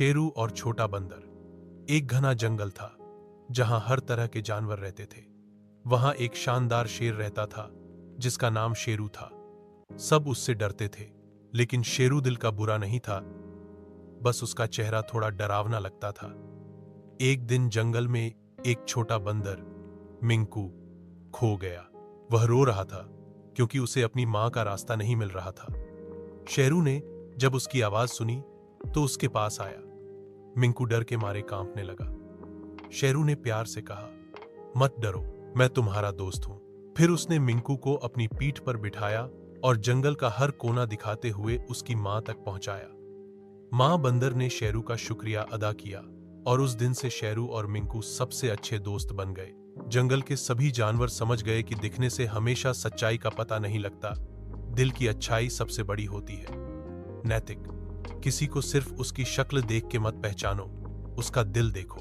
शेरू और छोटा बंदर। एक घना जंगल था जहां हर तरह के जानवर रहते थे। वहां एक शानदार शेर रहता था जिसका नाम शेरू था। सब उससे डरते थे, लेकिन शेरू दिल का बुरा नहीं था, बस उसका चेहरा थोड़ा डरावना लगता था। एक दिन जंगल में एक छोटा बंदर मिंकू खो गया। वह रो रहा था क्योंकि उसे अपनी मां का रास्ता नहीं मिल रहा था। शेरू ने जब उसकी आवाज सुनी तो उसके पास आया। मिंकू डर के मारे कांपने लगा। शेरू ने प्यार से कहा, मत डरो, मैं तुम्हारा दोस्त हूं। फिर उसने मिंकू को अपनी पीठ पर बिठाया और जंगल का हर कोना दिखाते हुए उसकी मां तक पहुंचाया। मां बंदर ने शेरू का शुक्रिया अदा किया और उस दिन से शेरू और मिंकू सबसे अच्छे दोस्त बन गए। जंगल के सभी जानवर समझ गए कि दिखने से हमेशा सच्चाई का पता नहीं लगता, दिल की अच्छाई सबसे बड़ी होती है। नैतिक: किसी को सिर्फ उसकी शक्ल देख के मत पहचानो, उसका दिल देखो।